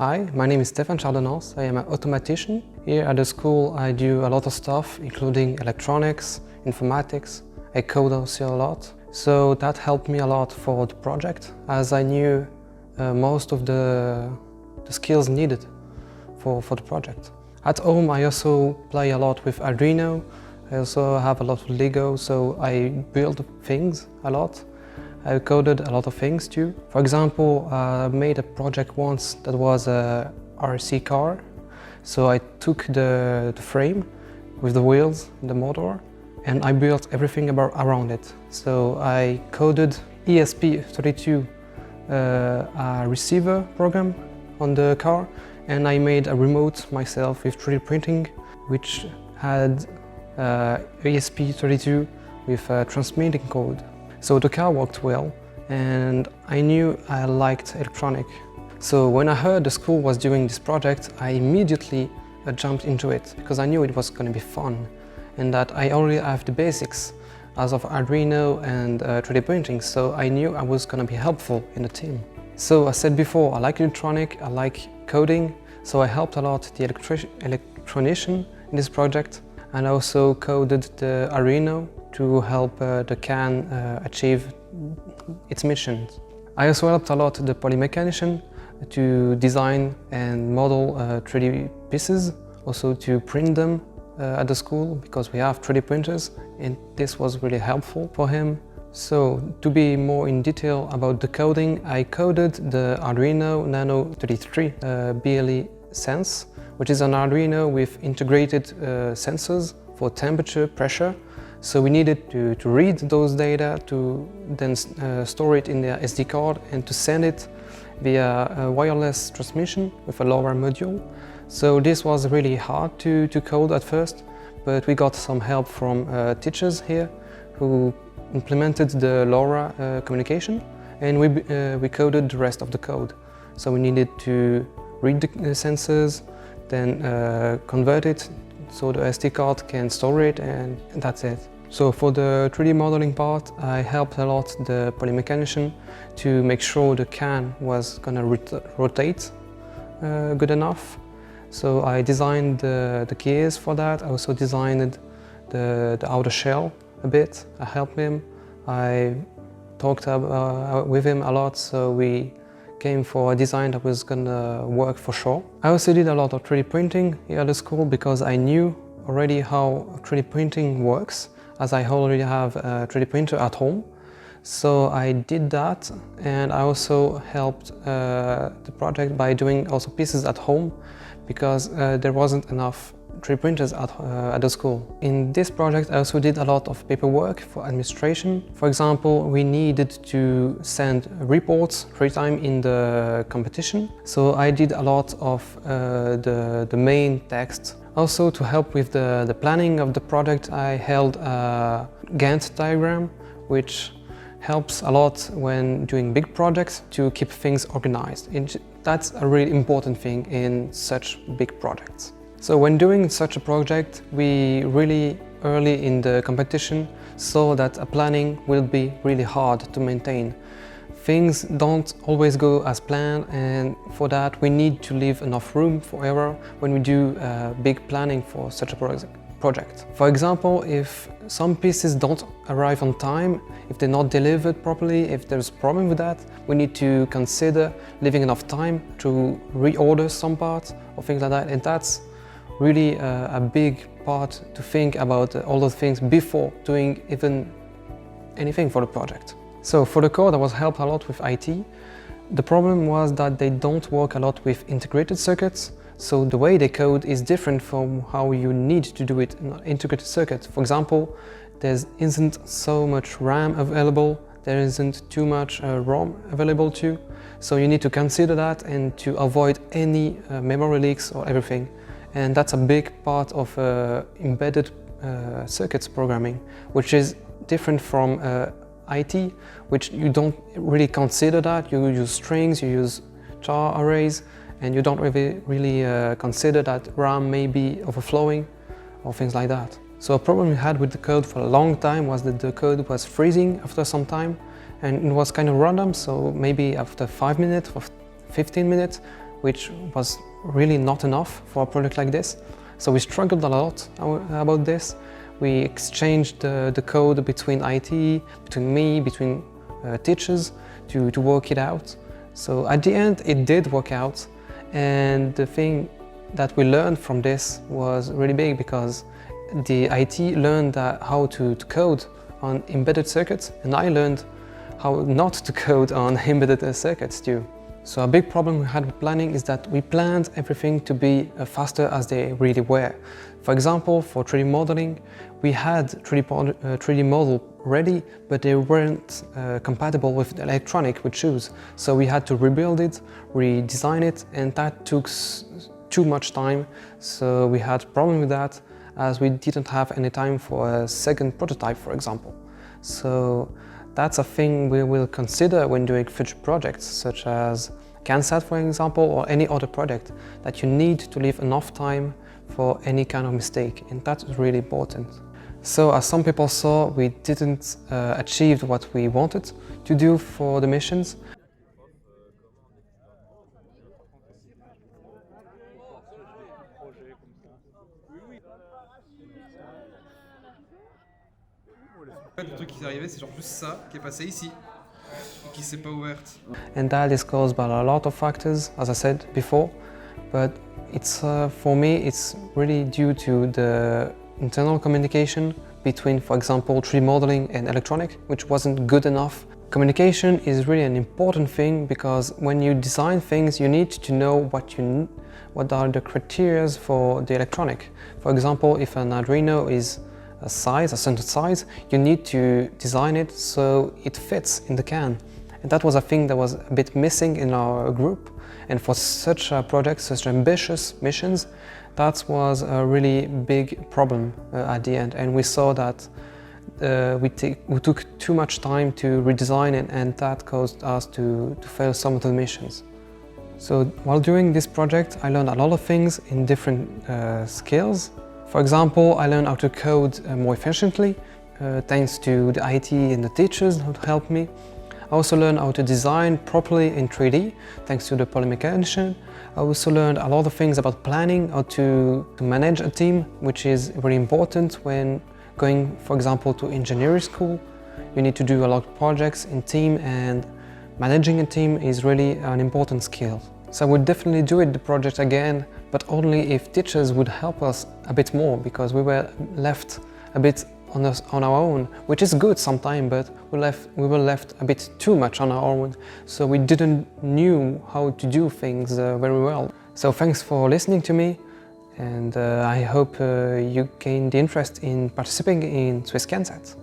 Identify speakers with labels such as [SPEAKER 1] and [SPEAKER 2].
[SPEAKER 1] Hi, my name is Stéphane Chardonnens. I am an automatician. Here at the school I do a lot of stuff, including electronics, informatics. I code also a lot. So that helped me a lot for the project, as I knew most of the skills needed for the project. At home I also play a lot with Arduino. I also have a lot of Lego, so I build things a lot. I coded a lot of things too. For example, I made a project once that was a RC car. So I took the frame with the wheels, the motor, and I built everything around it. So I coded ESP32, a receiver program on the car, and I made a remote myself with 3D printing, which had ESP32 with a transmitting code. So the car worked well, and I knew I liked electronic. So when I heard the school was doing this project, I immediately jumped into it, because I knew it was going to be fun, and that I already have the basics as of Arduino and 3D printing, so I knew I was going to be helpful in the team. So I said before, I like electronic, I like coding, so I helped a lot the electronician in this project, and I also coded the Arduino to help the CAN achieve its mission. I also helped a lot the polymechanician to design and model 3D pieces, also to print them at the school, because we have 3D printers, and this was really helpful for him. So to be more in detail about the coding, I coded the Arduino Nano 33 BLE Sense, which is an Arduino with integrated sensors for temperature, pressure. So we needed to read those data, to then store it in the SD card and to send it via a wireless transmission with a LoRa module. So this was really hard to code at first, but we got some help from teachers here who implemented the LoRa communication, and we coded the rest of the code. So we needed to read the sensors, then convert it so the SD card can store it, and that's it. So for the 3D modeling part, I helped a lot the polymechanician to make sure the can was gonna rotate good enough. So I designed the gears for that. I also designed the outer shell a bit. I helped him. I talked with him a lot, so we came for a design that was gonna work for sure. I also did a lot of 3D printing here at the school, because I knew already how 3D printing works, as I already have a 3D printer at home. So I did that, and I also helped the project by doing also pieces at home, because there wasn't enough 3D printers at the school. In this project I also did a lot of paperwork for administration. For example, we needed to send reports 3 times in the competition, so I did a lot of the main text. Also, to help with the planning of the project, I held a Gantt diagram, which helps a lot when doing big projects to keep things organized. That's a really important thing in such big projects. So when doing such a project, we really early in the competition saw that a planning will be really hard to maintain. Things don't always go as planned, and for that we need to leave enough room for error when we do big planning for such a project. For example, if some pieces don't arrive on time, if they're not delivered properly, if there's a problem with that, we need to consider leaving enough time to reorder some parts or things like that, and that's really a big part to think about all those things before doing even anything for the project. So for the code I was helped a lot with IT. The problem was that they don't work a lot with integrated circuits, so the way they code is different from how you need to do it in an integrated circuit. For example, there isn't so much RAM available, there isn't too much ROM available too, so you need to consider that and to avoid any memory leaks or everything. And that's a big part of embedded circuits programming, which is different from IT, which you don't really consider that. You use strings, you use char arrays, and you don't really consider that RAM may be overflowing or things like that. So a problem we had with the code for a long time was that the code was freezing after some time, and it was kind of random, so maybe after 5 minutes or 15 minutes which was really not enough for a project like this. So we struggled a lot about this. We exchanged the code between IT, between me, between teachers to work it out. So at the end it did work out, and the thing that we learned from this was really big, because the IT learned how to code on embedded circuits, and I learned how not to code on embedded circuits too. So a big problem we had with planning is that we planned everything to be faster as they really were. For example, for 3D modeling, we had 3D model ready, but they weren't compatible with the electronic we choose. So we had to rebuild it, redesign it, and that took too much time. So we had a problem with that, as we didn't have any time for a second prototype, for example. So that's a thing we will consider when doing future projects, such as CANSAT, for example, or any other project, that you need to leave enough time for any kind of mistake, and that's really important. So as some people saw, we didn't achieve what we wanted to do for the missions.
[SPEAKER 2] Le truc qui est arrivé, c'est genre juste ça qui est passé ici et qui s'est pas ouverte.
[SPEAKER 1] And that is caused by a lot of factors, as I said before, but it's for me it's really due to the internal communication between, for example, 3D modeling and electronic, which wasn't good enough. Communication is really an important thing, because when you design things you need to know what are the criteria for the electronic. For example, if an Arduino is a certain size, you need to design it so it fits in the can. And that was a thing that was a bit missing in our group. And for such a project, such ambitious missions, that was a really big problem at the end. And we saw that we took too much time to redesign it, and that caused us to fail some of the missions. So while doing this project, I learned a lot of things in different skills. For example, I learned how to code more efficiently, thanks to the IT and the teachers who helped me. I also learned how to design properly in 3D, thanks to the polymechanician. I also learned a lot of things about planning, how to manage a team, which is very important when going, for example, to engineering school. You need to do a lot of projects in team, and managing a team is really an important skill. So I would definitely do the project again, but only if teachers would help us a bit more, because we were left a bit on our own, which is good sometimes, but we were left a bit too much on our own, so we didn't knew how to do things very well. So thanks for listening to me, and I hope you gained the interest in participating in Swiss CANSAT.